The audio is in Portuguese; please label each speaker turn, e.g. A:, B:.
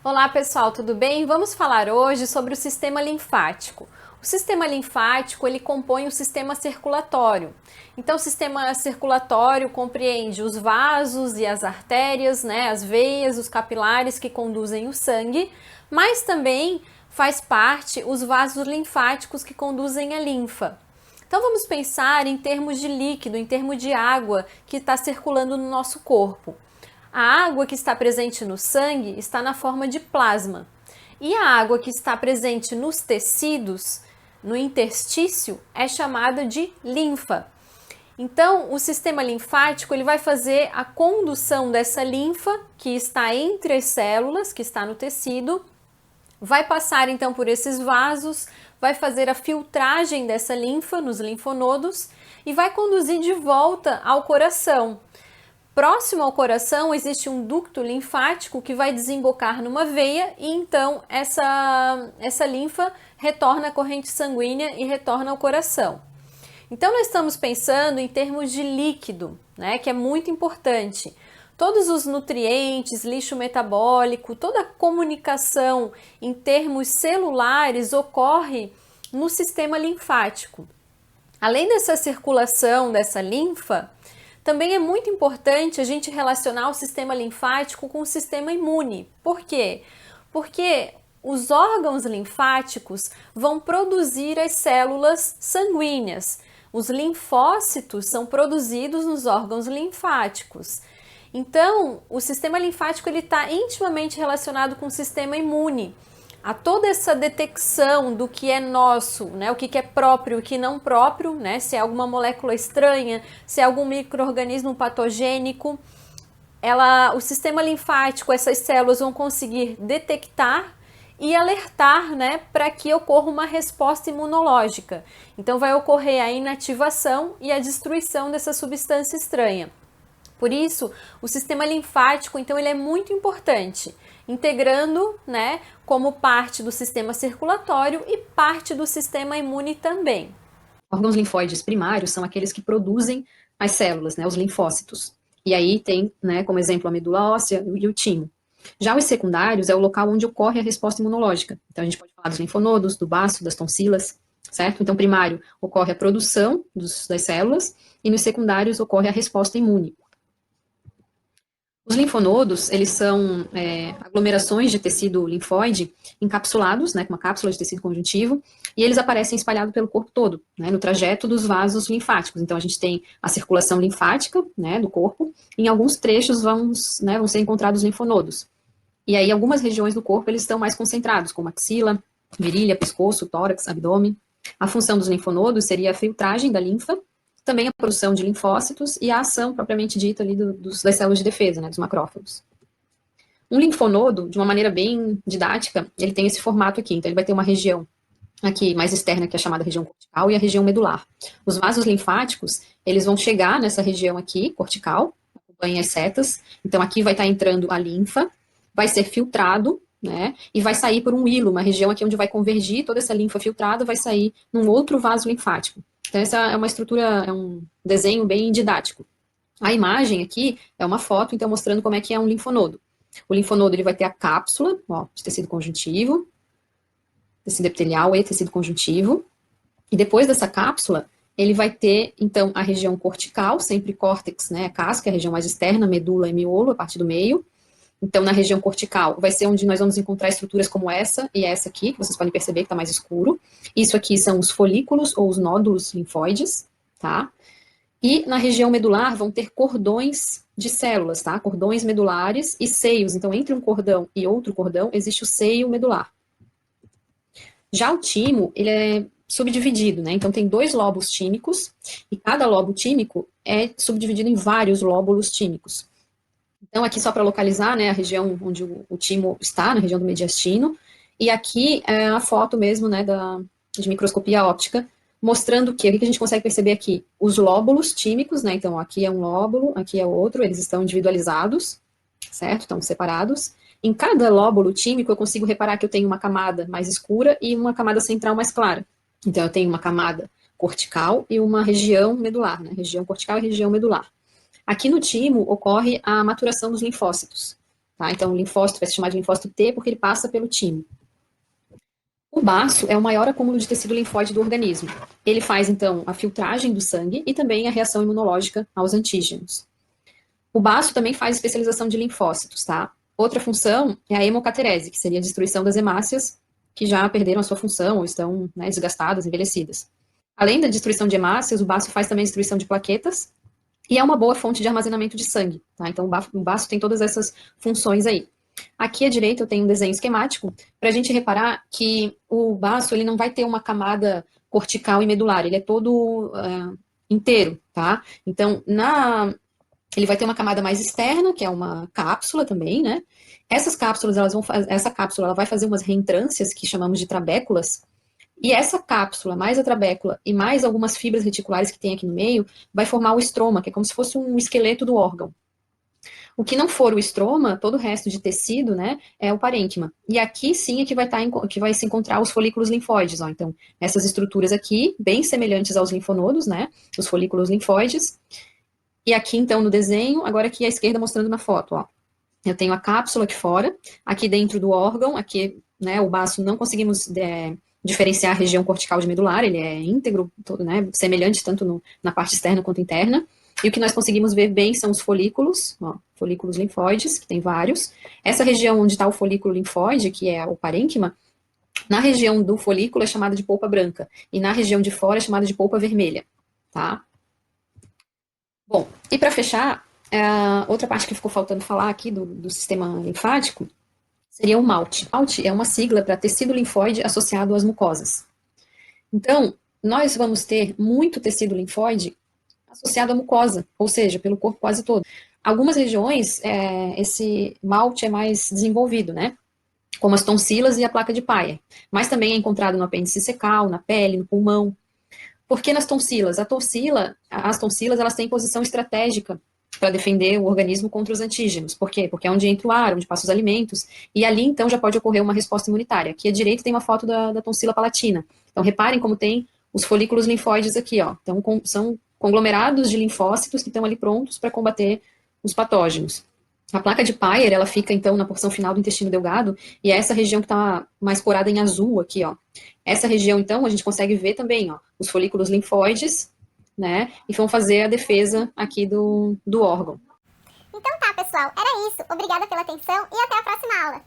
A: Olá pessoal, tudo bem? Vamos falar hoje sobre o sistema linfático. O sistema linfático ele compõe o sistema circulatório. Então, o sistema circulatório compreende os vasos e as artérias, as veias, os capilares que conduzem o sangue, mas também faz parte os vasos linfáticos que conduzem a linfa. Então vamos pensar em termos de líquido, em termos de água que está circulando no nosso corpo. A água que está presente no sangue está na forma de plasma. E a água que está presente nos tecidos, no interstício, é chamada de linfa. Então, o sistema linfático ele vai fazer a condução dessa linfa que está entre as células, que está no tecido, vai passar então por esses vasos, vai fazer a filtragem dessa linfa nos linfonodos e vai conduzir de volta ao coração. Próximo ao coração existe um ducto linfático que vai desembocar numa veia e então essa linfa retorna à corrente sanguínea e retorna ao coração. Então nós estamos pensando em termos de líquido, que é muito importante. Todos os nutrientes, lixo metabólico, toda a comunicação em termos celulares ocorre no sistema linfático. Além dessa circulação dessa linfa, também é muito importante a gente relacionar o sistema linfático com o sistema imune. Por quê? Porque os órgãos linfáticos vão produzir as células sanguíneas. Os linfócitos são produzidos nos órgãos linfáticos. Então, o sistema linfático está intimamente relacionado com o sistema imune. A toda essa detecção do que é nosso, o que é próprio e o que não próprio, se é alguma molécula estranha, se é algum micro-organismo patogênico, o sistema linfático, essas células vão conseguir detectar e alertar para que ocorra uma resposta imunológica. Então vai ocorrer a inativação e a destruição dessa substância estranha. Por isso, o sistema linfático, então, ele é muito importante, integrando, como parte do sistema circulatório e parte do sistema imune também.
B: Órgãos linfóides primários são aqueles que produzem as células, os linfócitos. E aí tem, como exemplo, a medula óssea e o timo. Já os secundários é o local onde ocorre a resposta imunológica. Então, a gente pode falar dos linfonodos, do baço, das tonsilas, certo? Então, primário ocorre a produção das células e nos secundários ocorre a resposta imune. Os linfonodos, eles são aglomerações de tecido linfóide encapsulados, com uma cápsula de tecido conjuntivo, e eles aparecem espalhados pelo corpo todo, no trajeto dos vasos linfáticos. Então, a gente tem a circulação linfática, do corpo, e em alguns trechos vão ser encontrados linfonodos. E aí, algumas regiões do corpo, eles estão mais concentrados, como axila, virilha, pescoço, tórax, abdômen. A função dos linfonodos seria a filtragem da linfa, também a produção de linfócitos e a ação propriamente dita ali das células de defesa, dos macrófagos. Um linfonodo, de uma maneira bem didática, ele tem esse formato aqui. Então, ele vai ter uma região aqui mais externa, que é chamada região cortical, e a região medular. Os vasos linfáticos, eles vão chegar nessa região aqui, cortical, acompanhem as setas. Então, aqui vai estar entrando a linfa, vai ser filtrado, e vai sair por um hilo, uma região aqui onde vai convergir toda essa linfa filtrada, vai sair num outro vaso linfático. Então, essa é uma estrutura, é um desenho bem didático. A imagem aqui é uma foto, então, mostrando como é que é um linfonodo. O linfonodo, ele vai ter a cápsula, de tecido conjuntivo, tecido epitelial e tecido conjuntivo. E depois dessa cápsula, ele vai ter, então, a região cortical, sempre córtex, a casca, a região mais externa, medula e miolo, a parte do meio. Então, na região cortical, vai ser onde nós vamos encontrar estruturas como essa e essa aqui, que vocês podem perceber que está mais escuro. Isso aqui são os folículos ou os nódulos linfóides, tá? E na região medular vão ter cordões de células, tá? Cordões medulares e seios. Então, entre um cordão e outro cordão, existe o seio medular. Já o timo, ele é subdividido, Então, tem 2 lóbulos tímicos, e cada lobo tímico é subdividido em vários lóbulos tímicos. Então, aqui só para localizar, a região onde o timo está, na região do mediastino, e aqui é a foto mesmo, de microscopia óptica, mostrando o que a gente consegue perceber aqui? Os lóbulos tímicos, então aqui é um lóbulo, aqui é outro, eles estão individualizados, certo? Estão separados. Em cada lóbulo tímico, eu consigo reparar que eu tenho uma camada mais escura e uma camada central mais clara. Então, eu tenho uma camada cortical e uma região medular, região cortical e região medular. Aqui no timo ocorre a maturação dos linfócitos. tá? Então, o linfócito vai se chamar de linfócito T porque ele passa pelo timo. O baço é o maior acúmulo de tecido linfóide do organismo. Ele faz, então, a filtragem do sangue e também a reação imunológica aos antígenos. O baço também faz especialização de linfócitos, tá? Outra função é a hemocaterese, que seria a destruição das hemácias que já perderam a sua função ou estão, né, desgastadas, envelhecidas. Além da destruição de hemácias, o baço faz também a destruição de plaquetas e é uma boa fonte de armazenamento de sangue, tá? Então, o baço tem todas essas funções aí. Aqui à direita eu tenho um desenho esquemático para a gente reparar que o baço ele não vai ter uma camada cortical e medular, ele é todo inteiro, tá? Então, ele vai ter uma camada mais externa, que é uma cápsula também, né? Essas cápsulas, essa cápsula ela vai fazer umas reentrâncias que chamamos de trabéculas, e essa cápsula, mais a trabécula e mais algumas fibras reticulares que tem aqui no meio, vai formar o estroma, que é como se fosse um esqueleto do órgão. O que não for o estroma, todo o resto de tecido, né, é o parênquima. E aqui sim é que vai se encontrar os folículos linfóides, ó. Então, essas estruturas aqui, bem semelhantes aos linfonodos, né, os folículos linfóides. E aqui, então, no desenho, agora aqui à esquerda mostrando na foto, ó. Eu tenho a cápsula aqui fora, aqui dentro do órgão, aqui, né, o baço não conseguimos diferenciar a região cortical de medular, ele é íntegro, todo, né, semelhante tanto na parte externa quanto interna. E o que nós conseguimos ver bem são os folículos, ó, folículos linfóides, que tem vários. Essa região onde está o folículo linfóide, que é o parênquima, na região do folículo é chamada de polpa branca, e na região de fora é chamada de polpa vermelha, tá? Bom, e para fechar, outra parte que ficou faltando falar aqui do sistema linfático seria o MALT. MALT é uma sigla para tecido linfóide associado às mucosas. Então, nós vamos ter muito tecido linfóide associado à mucosa, ou seja, pelo corpo quase todo. Algumas regiões, esse MALT é mais desenvolvido, né? Como as tonsilas e a placa de Peyer. Mas também é encontrado no apêndice cecal, na pele, no pulmão. Por que nas tonsilas? As tonsilas, elas têm posição estratégica para defender o organismo contra os antígenos. Por quê? Porque é onde entra o ar, onde passam os alimentos, e ali, então, já pode ocorrer uma resposta imunitária. Aqui à direita tem uma foto da tonsila palatina. Então, reparem como tem os folículos linfóides aqui, ó. Então, são conglomerados de linfócitos que estão ali prontos para combater os patógenos. A placa de Peyer, ela fica, então, na porção final do intestino delgado, e é essa região que está mais corada em azul aqui, ó. Essa região, então, a gente consegue ver também, ó, os folículos linfóides, né, e vão fazer a defesa aqui do órgão.
C: Então tá, pessoal, era isso. Obrigada pela atenção e até a próxima aula.